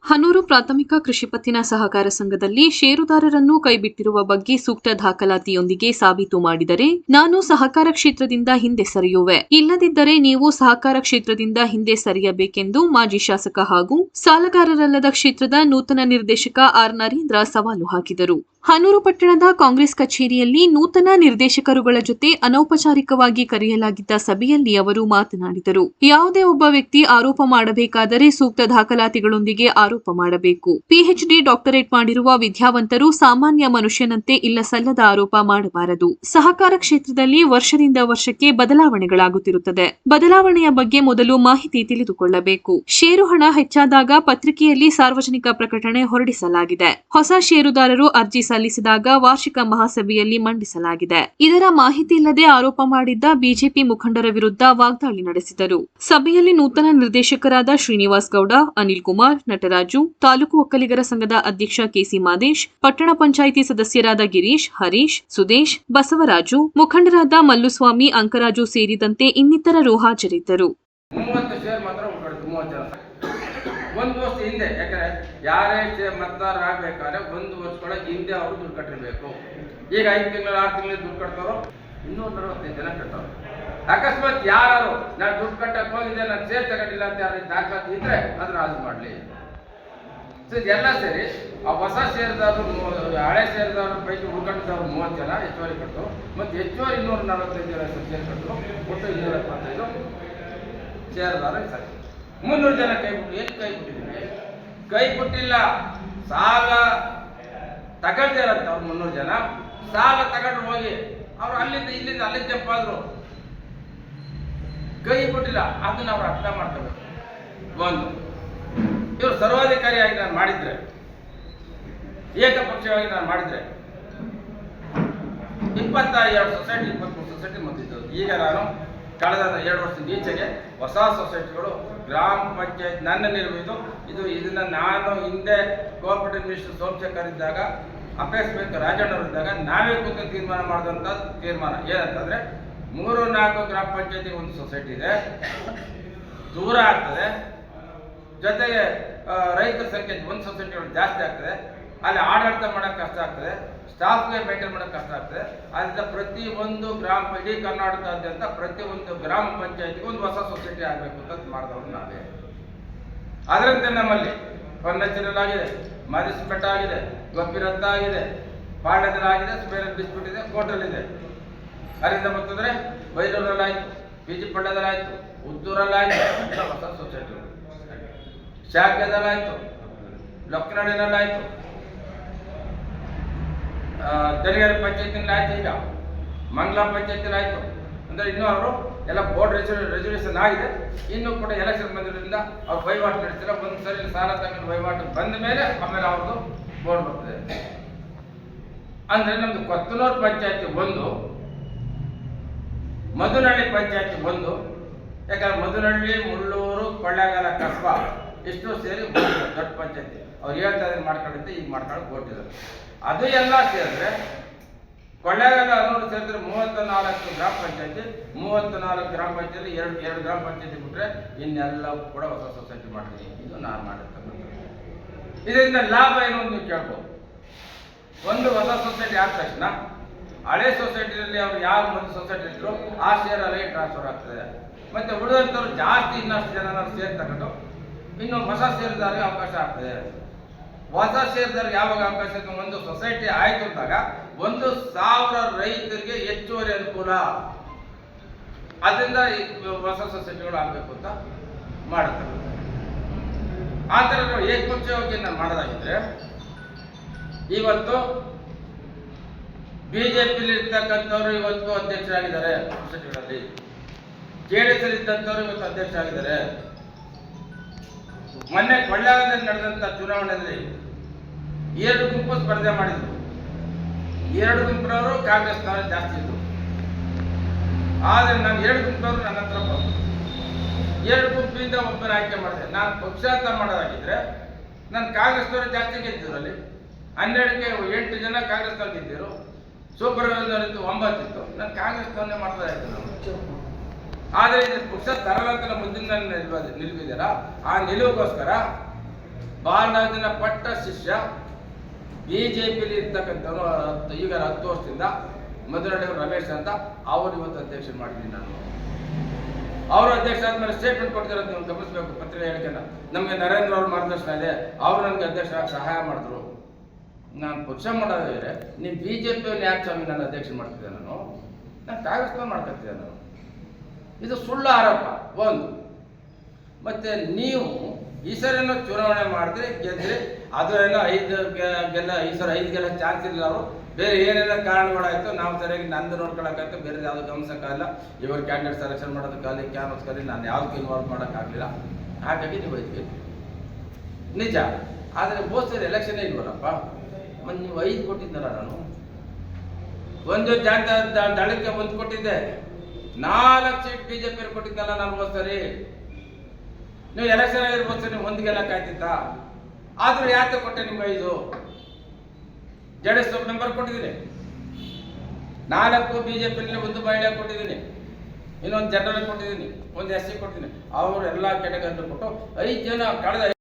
ಹನೂರು ಪ್ರಾಥಮಿಕ ಕೃಷಿ ಪತ್ತಿನ ಸಹಕಾರ ಸಂಘದಲ್ಲಿ ಷೇರುದಾರರನ್ನು ಕೈಬಿಟ್ಟಿರುವ ಬಗ್ಗೆ ಸೂಕ್ತ ದಾಖಲಾತಿಯೊಂದಿಗೆ ಸಾಬೀತು ಮಾಡಿದರೆ ನಾನು ಸಹಕಾರ ಕ್ಷೇತ್ರದಿಂದ ಹಿಂದೆ ಸರಿಯುವೆ, ಇಲ್ಲದಿದ್ದರೆ ನೀವು ಸಹಕಾರ ಕ್ಷೇತ್ರದಿಂದ ಹಿಂದೆ ಸರಿಯಬೇಕೆಂದು ಮಾಜಿ ಶಾಸಕ ಹಾಗೂ ಸಾಲಗಾರರಲ್ಲದ ಕ್ಷೇತ್ರದ ನೂತನ ನಿರ್ದೇಶಕ ಆರ್ ನರೇಂದ್ರ ಸವಾಲು ಹಾಕಿದರು. ಹನೂರು ಪಟ್ಟಣದ ಕಾಂಗ್ರೆಸ್ ಕಚೇರಿಯಲ್ಲಿ ನೂತನ ನಿರ್ದೇಶಕರುಗಳ ಜೊತೆ ಅನೌಪಚಾರಿಕವಾಗಿ ಕರೆಯಲಾಗಿದ್ದ ಸಭೆಯಲ್ಲಿ ಅವರು ಮಾತನಾಡಿದರು. ಯಾವುದೇ ಒಬ್ಬ ವ್ಯಕ್ತಿ ಆರೋಪ ಮಾಡಬೇಕಾದರೆ ಸೂಕ್ತ ದಾಖಲಾತಿಗಳೊಂದಿಗೆ ಆರೋಪ ಮಾಡಬೇಕು. ಪಿಎಚ್ಡಿ ಡಾಕ್ಟರೇಟ್ ಮಾಡಿರುವ ವಿದ್ಯಾವಂತರು ಸಾಮಾನ್ಯ ಮನುಷ್ಯನಂತೆ ಇಲ್ಲಸಲ್ಲದ ಆರೋಪ ಮಾಡಬಾರದು. ಸಹಕಾರ ಕ್ಷೇತ್ರದಲ್ಲಿ ವರ್ಷದಿಂದ ವರ್ಷಕ್ಕೆ ಬದಲಾವಣೆಗಳಾಗುತ್ತಿರುತ್ತದೆ. ಬದಲಾವಣೆಯ ಬಗ್ಗೆ ಮೊದಲು ಮಾಹಿತಿ ತಿಳಿದುಕೊಳ್ಳಬೇಕು. ಷೇರು ಹಣ ಹೆಚ್ಚಾದಾಗ ಪತ್ರಿಕೆಯಲ್ಲಿ ಸಾರ್ವಜನಿಕ ಪ್ರಕಟಣೆ ಹೊರಡಿಸಲಾಗಿದೆ. ಹೊಸ ಷೇರುದಾರರು ಅರ್ಜಿ ಸಲ್ಲಿಸಿದಾಗ ವಾರ್ಷಿಕ ಮಹಾಸಭೆಯಲ್ಲಿ ಮಂಡಿಸಲಾಗಿದೆ. ಇದರ ಮಾಹಿತಿ ಇಲ್ಲದೆ ಆರೋಪ ಮಾಡಿದ್ದ ಬಿಜೆಪಿ ಮುಖಂಡರ ವಿರುದ್ಧ ವಾಗ್ದಾಳಿ ನಡೆಸಿದರು. ಸಭೆಯಲ್ಲಿ ನೂತನ ನಿರ್ದೇಶಕರಾದ ಶ್ರೀನಿವಾಸ್ ಗೌಡ, ಅನಿಲ್ ಕುಮಾರ್, ನಟರಾಜು, ತಾಲೂಕು ಒಕ್ಕಲಿಗರ ಸಂಘದ ಅಧ್ಯಕ್ಷ ಕೆಸಿ ಮಾದೇಶ್, ಪಟ್ಟಣ ಪಂಚಾಯಿತಿ ಸದಸ್ಯರಾದ ಗಿರೀಶ್, ಹರೀಶ್, ಸುದೇಶ್, ಬಸವರಾಜು, ಮುಖಂಡರಾದ ಮಲ್ಲುಸ್ವಾಮಿ, ಅಂಕರಾಜು ಸೇರಿದಂತೆ ಇನ್ನಿತರರು ಹಾಜರಿದ್ದರು. ಒಂದು ವರ್ಷ ಹಿಂದೆ, ಯಾಕಂದ್ರೆ ಯಾರೇ ಮತದಾರರಾಗಬೇಕಾದ್ರೆ ಒಂದು ವರ್ಷದೊಳಗೆ ಹಿಂದೆ ಅವರು ದುಡ್ಡು ಕಟ್ಟಿರಬೇಕು. ಈಗ 5 ತಿಂಗಳು 6 ತಿಂಗಳು ದುಡ್ಡು ಕಟ್ತಾರೋ 245 ಜನ ಕಟ್ತಾರೋ. ಅಕಸ್ಮಾತ್ ಯಾರು ನಾನು ದುಡ್ಡು ಕಟ್ಟಕ್ಕೆ ಹೋಗಿದ್ದೆ, ನಾನು ಸೇರ್ ತಗೊಂಡಿಲ್ಲ ಅಂತ ಯಾರು ದಾಖಲಾತಿ ಇದ್ರೆ ಅದನ್ನ ರಾಜು ಮಾಡಲಿ. ಎಲ್ಲ ಸೇರಿ ಆ ಹೊಸ ಷೇರುದಾರರು, ಹಳೆ ಷೇರುದಾರರ ಪೈಕಿ ಉಳ್ಕೊಂಡಿದ್ದವರು 30 ಜನ ಹೆಚ್ಚುವರಿ ಕಟ್ಟರು, ಮತ್ತು ಹೆಚ್ಚುವರಿ 245 ಜನ ಶೇರ್ ಕಟ್ಟರು. ಒಟ್ಟು 275 ಷೇರುದಾರ. 300 ಜನ ಕೈ ಬಿಟ್ಟು ಏನು ಕೈ ಬಿಟ್ಟಿದ್ದೀವಿ? ಕೈ ಬಿಟ್ಟಿಲ್ಲ, ಸಾಲ ತಗೊಂಡಿರಂತ ಅವ್ರು 300 ಜನ ಸಾಲ ತಗೊಂಡು ಹೋಗಿ ಅವ್ರು ಅಲ್ಲಿಂದ ಇಲ್ಲಿಂದ ಅಲ್ಲಿ ಜಂಪ್ ಆದ್ರು, ಕೈ ಬಿಟ್ಟಿಲ್ಲ. ಅದನ್ನ ಅವ್ರು ಅರ್ಥ ಮಾಡ್ಕೋಬೇಕು. ಒಂದು, ಇವರು ಸರ್ವಾಧಿಕಾರಿಯಾಗಿ ನಾನು ಮಾಡಿದ್ರೆ, ಏಕಪಕ್ಷವಾಗಿ ನಾನು ಮಾಡಿದ್ರೆ 22 ಸೊಸೈಟಿ 23 ಸೊಸೈಟಿ ಬಂದಿದ್ದು. ಈಗ ನಾನು ಕಳೆದ 2 ವರ್ಷದ ಈಚೆಗೆ ಹೊಸ ಸೊಸೈಟಿಗಳು ಗ್ರಾಮ ಪಂಚಾಯತ್ ನನ್ನ ನಿರ್ಮಿತು. ಇದನ್ನ ನಾನು ಹಿಂದೆ ಕೋಆಪರೇಟಿವ್ ಮಿನಿಸ್ಟರ್ ಸೋಮಶೇಖರ್ ಇದ್ದಾಗ, ಅಪೇಕ್ಷ ಬ್ಯಾಂಕ್ ರಾಜಣ್ಣವರಿದ್ದಾಗ ನಾವೇ ಕೂತು ತೀರ್ಮಾನ ಮಾಡಿದಂಥ ತೀರ್ಮಾನ ಏನಂತಂದ್ರೆ 3-4 ಗ್ರಾಮ ಪಂಚಾಯತಿಗೆ ಒಂದು ಸೊಸೈಟಿ ಇದೆ, ದೂರ ಆಗ್ತದೆ, ಜೊತೆಗೆ ರೈತರ ಸಂಖ್ಯೆ ಒಂದು ಸೊಸೈಟಿಗಳು ಜಾಸ್ತಿ ಆಗ್ತದೆ, ಅಲ್ಲಿ ಆಡಳಿತ ಮಾಡೋಕ್ಕೆ ಕಷ್ಟ ಆಗ್ತದೆ, ಸ್ಟಾಫ್ಗೆ ಮೇಂಟೈನ್ ಮಾಡೋಕ್ಕೆ ಕಷ್ಟ ಆಗ್ತದೆ. ಅದರಿಂದ ಪ್ರತಿ ಒಂದು ಇಡೀ ಕರ್ನಾಟಕದಾದ್ಯಂತ ಪ್ರತಿ ಒಂದು ಗ್ರಾಮ ಪಂಚಾಯತಿಗೆ ಒಂದು ಹೊಸ ಸೊಸೈಟಿ ಆಗಬೇಕು ಅಂತ ಮಾಡಿದವರು ನಾವೇ. ಅದರಂತೆ ನಮ್ಮಲ್ಲಿ ಹೊನ್ನಚ್ಚಿನಲ್ಲಾಗಿದೆ, ಮರಿಸ್ಬೆಟ್ಟ ಆಗಿದೆ, ಗೊಪ್ಪಿರಂತ ಆಗಿದೆ, ಪಾಳ್ಯದಲ್ಲಾಗಿದೆ, ಸ್ಪೇರಲ್ಲಿ ಬಿಸ್ಬಿಟ್ ಇದೆ, ಕೋಟಲ್ಲಿದೆ. ಅಲ್ಲಿಂದ ಮತ್ತಂದ್ರೆ ಬೈಲೂರಲ್ಲಾಯ್ತು, ಪಿಜಿ ಪಳ್ಳ್ಯದಲ್ಲಾಯ್ತು, ಉದ್ದೂರಲ್ಲಾಯ್ತು, ಹೊಸ ಸೊಸೈಟಿಗಳು. ಶಾಖದಲ್ಲಾಯ್ತು, ಲೊಕ್ಕನಹಳ್ಳಿನಲ್ಲಾಯ್ತು, ತೆರಿಗೆರೆ ಪಂಚಾಯತಿನಲ್ಲಾಯ್ತು, ಈಗ ಮಂಗಲ ಪಂಚಾಯತಿಲಾಯ್ತು. ಅಂದರೆ ಇನ್ನೂ ಅವರು ಎಲ್ಲ ಬೋರ್ಡ್ ರೆಸಲ್ಯೂಷನ್ ಆಗಿದೆ. ಇನ್ನೂ ಕೂಡ ಎಲೆಕ್ಷನ್ ಬಂದಿರೋದ್ರಿಂದ ಅವ್ರು ವಹಿವಾಟು ನಡೆಸ್ತಿಲ್ಲ. ಒಂದು ಸರಿ ಸಾಲ ತಗೊಂಡು ವಹಿವಾಟು ಬಂದ ಮೇಲೆ ಆಮೇಲೆ ಅವ್ರದ್ದು ಬೋರ್ಡ್ ಬರ್ತದೆ. ಅಂದರೆ ನಮ್ದು ಕೊತ್ತನೂರು ಪಂಚಾಯತಿ ಒಂದು, ಮಧುನಹಳ್ಳಿ ಪಂಚಾಯತಿ ಒಂದು. ಯಾಕಂದ್ರೆ ಮಧುನಹಳ್ಳಿ, ಮುಳ್ಳೂರು, ಕೊಳ್ಳೇಗಾಲ, ಕಸ್ಬಾ ಇಷ್ಟು ಸೇರಿ ದೊಡ್ಡ ಪಂಚಾಯತಿ. ಅವ್ರು ಹೇಳ್ತಾ ಇದ್ರೆ ಮಾಡ್ಕೊಂಡಿದ್ದೆ, ಈಗ ಮಾಡ್ಕೊಂಡು ಕೊಟ್ಟಿದ್ದಾರೆ. ಅದು ಎಲ್ಲ ಸೇರಿದ್ರೆ ಕೊಳ್ಳೇಗಾಲ ಹನೂರು ಸೇರಿದ್ರೆ 34 ಗ್ರಾಮ ಪಂಚಾಯತಿ. 34 ಗ್ರಾಮ ಪಂಚಾಯತಿ, 2 ಗ್ರಾಮ ಪಂಚಾಯತಿ ಬಿಟ್ರೆ ಇನ್ನೆಲ್ಲವೂ ಕೂಡ ಹೊಸ ಸೊಸೈಟಿ ಮಾಡ್ತೀನಿ. ಇದು ನಾನು ಮಾಡಿರ್ತಕ್ಕಂಥದ್ದು. ಇದರಿಂದ ಲಾಭ ಏನು ಅಂತ ನೀವು ಕೇಳ್ಬೋದು. ಒಂದು ಹೊಸ ಸೊಸೈಟಿ ಆದ ತಕ್ಷಣ ಹಳೆ ಸೊಸೈಟಿಯಲ್ಲಿ ಅವ್ರು ಯಾವ ಒಂದು ಸೊಸೈಟಿ ಇದ್ರು ಆ ಶೇರ್ ಅಲ್ಲಿಗೆ ಟ್ರಾನ್ಸ್ಫರ್ ಆಗ್ತದೆ. ಮತ್ತೆ ಉಳಿದಂಥವ್ರು ಜಾಸ್ತಿ ಇನ್ನಷ್ಟು ಜನ ಶೇರ್ ತಗೊಂಡು ಇನ್ನು ಹೊಸ ಷೇರುದಾರರಿಗೆ ಅವಕಾಶ ಆಗ್ತದೆ. ಹೊಸ ಷೇರುದಾರರಿಗೆ ಯಾವಾಗ ಅವಕಾಶ? ಒಂದು ಸೊಸೈಟಿ ಆಯ್ತು ಅಂದಾಗ 1,000 ರೈತರಿಗೆ ಹೆಚ್ಚುವರಿ ಅನುಕೂಲ. ಅದರಿಂದ ಹೊಸ ಸೊಸೈಟಿಗಳು ಆಗಬೇಕು ಅಂತ ಮಾಡುತ್ತಾರೆ. ಆ ಥರ ನಾವು ಏಕಪಕ್ಷವಾಗಿ ನಾನು ಮಾಡೋದಾಗಿದ್ರೆ ಇವತ್ತು ಬಿಜೆಪಿಲಿ ಇರ್ತಕ್ಕಂಥವ್ರು ಇವತ್ತು ಅಧ್ಯಕ್ಷರಾಗಿದ್ದಾರೆ ಸೊಸೈಟಿಗಳಲ್ಲಿ, JDS ಅಲ್ಲಿ ಇದ್ದಂಥವ್ರು ಇವತ್ತು ಅಧ್ಯಕ್ಷರಾಗಿದ್ದಾರೆ. ಮೊನ್ನೆ ಕೊಳ್ಳೇಗಾಲದಲ್ಲಿ ನಡೆದಂಥ ಚುನಾವಣೆಯಲ್ಲಿ 2 ಗುಂಪು ಸ್ಪರ್ಧೆ ಮಾಡಿದ್ರು. 2 ಗುಂಪಿನವರು ಕಾಂಗ್ರೆಸ್ನವರು ಜಾಸ್ತಿ ಇದ್ರು. ಆದರೆ ನಾನು 2 ಗುಂಪಿನವರು ನನ್ನ ಹತ್ರ ಬಂದರು. 2 ಗುಂಪಿನಿಂದ ಒಬ್ಬನ ಆಯ್ಕೆ ಮಾಡಿದೆ. ನಾನು ಪಕ್ಷಾಂತ ಮಾಡೋದಾಗಿದ್ರೆ ನಾನು ಕಾಂಗ್ರೆಸ್ನವರು ಜಾಸ್ತಿ ಗೆದ್ದಿದ್ರು. ಅಲ್ಲಿ 12ಕ್ಕೆ 8 ಜನ ಕಾಂಗ್ರೆಸ್ನವ್ರು ಗೆದ್ದಿರು, ಸೂಪರ್ವೈಸರ್ ಇತ್ತು 9 ಇತ್ತು. ನಾನು ಕಾಂಗ್ರೆಸ್ನವನ್ನೇ ಮಾಡ್ಬೋದಾಯ್ತು ನಾವು. ಆದರೆ ಇದು ಪಕ್ಷ ತರಲ್ಲ ಅಂತ ಮುಂದಿನ ನಿಲ್ವಿದೆಯಲ್ಲ, ಆ ನಿಲುವಿಗೋಸ್ಕರ ಬಾಲರಾಜನ ಪಟ್ಟ ಶಿಷ್ಯ ಬಿಜೆಪಿಲಿ ಇರ್ತಕ್ಕಂಥವ್ರು ಈಗ 10 ವರ್ಷದಿಂದ ಮಧುರಳ್ಳಿಯವರು ರಮೇಶ್ ಅಂತ ಅವರು ಇವತ್ತು ಅಧ್ಯಕ್ಷ ಮಾಡಿದ್ದೀನಿ ನಾನು. ಅವರು ಅಧ್ಯಕ್ಷ ಆದ್ಮೇಲೆ ಸ್ಟೇಟ್ಮೆಂಟ್ ಕೊಡ್ತಿರೋದು ನೀವು ಗಮನಿಸಬೇಕು. ಪತ್ರಿಕೆ ಹೇಳಿಕೆನ ನಮಗೆ ನರೇಂದ್ರ ಅವ್ರ ಮಾರ್ಗದರ್ಶನ ಇದೆ, ಅವರು ನನಗೆ ಅಧ್ಯಕ್ಷರಾಗಿ ಸಹಾಯ ಮಾಡಿದ್ರು. ನಾನು ಪಕ್ಷ ಮಾಡೋದಾದ್ರೆ ನೀವು ಬಿಜೆಪಿಯಲ್ಲಿ ಯಾಕೆ ಸ್ವಾಮಿ ನಾನು ಅಧ್ಯಕ್ಷ ಮಾಡ್ತಿದ್ದೆ, ನಾನು ಕಾಂಗ್ರೆಸ್ನ ಮಾಡ್ಕೊತಿದ್ದೆ ನಾನು. ಇದು ಸುಳ್ಳು ಆರೋಪ ಒಂದು. ಮತ್ತೆ ನೀವು ಈ ಸರಿನೂ ಚುನಾವಣೆ ಮಾಡಿದ್ರೆ ಗೆದ್ದರೆ ಅದರೆಲ್ಲ 5 ಗೆಲ್ಲ ಚಾನ್ಸ್ ಇಲ್ಲ. ಅವರು ಬೇರೆ ಏನೆಲ್ಲ ಕಾರಣಗಳಾಯಿತು, ನಾವು ಸರಿಯಾಗಿ ನಂದು ನೋಡ್ಕೊಳಕ್ಕಾಯ್ತು, ಬೇರೆ ಯಾವುದು ಗಮನಿಸೋಕ್ಕಾಗಲ್ಲ. ಇವರು ಕ್ಯಾಂಡಿಡೇಟ್ ಸೆಲೆಕ್ಷನ್ ಮಾಡೋದಕ್ಕಾಗಲಿ, ಕ್ಯಾನ್ವಸ್ಕಾಗಲಿ ನಾನು ಯಾವುದಕ್ಕೂ ಇನ್ವಾಲ್ವ್ ಮಾಡೋಕ್ಕಾಗಲಿಲ್ಲ. ಹಾಗಾಗಿ ನೀವು ಐದು ನಿಜ. ಆದರೆ ಬೋಸರಿ ಎಲೆಕ್ಷನ್ನೇ ಇಲ್ವಲ್ಲಪ್ಪ. ಮತ್ತು ನೀವು 5 ಕೊಟ್ಟಿದ್ದಲ್ಲ, ನಾನು ಒಂದು ದಳಕ್ಕೆ 1 ಕೊಟ್ಟಿದ್ದೆ, 4 ಸೀಟ್ ಬಿಜೆಪಿ ಕೊಟ್ಟಿದ್ದಲ್ಲ ನಾನು ಬೋಸರಿ. ನೀವು ಎಲೆಕ್ಷನ್ ಆಗಿರ್ಬೋದು ಸರ್, ನೀವು 1 ಗೆಲ್ಲಕ್ಕಾಯ್ತಿತ್ತ? ಆದರೂ ಯಾಕೆ ಕೊಟ್ಟೆ ನಿಮ್ಗೆ 5? JDS ನಂಬರ್ ಕೊಟ್ಟಿದ್ದೀನಿ, 4 ಬಿಜೆಪಿಯಲ್ಲಿ 1 ಮಹಿಳೆ ಕೊಟ್ಟಿದ್ದೀನಿ, ಇನ್ನೊಂದು ಜನರಲ್ ಕೊಟ್ಟಿದ್ದೀನಿ, 1 SC ಕೊಟ್ಟಿದ್ದೀನಿ. ಅವರು ಎಲ್ಲ ಕೆಟಗರಿ ಕೊಟ್ಟು 5 ಜನ ಕಳೆದ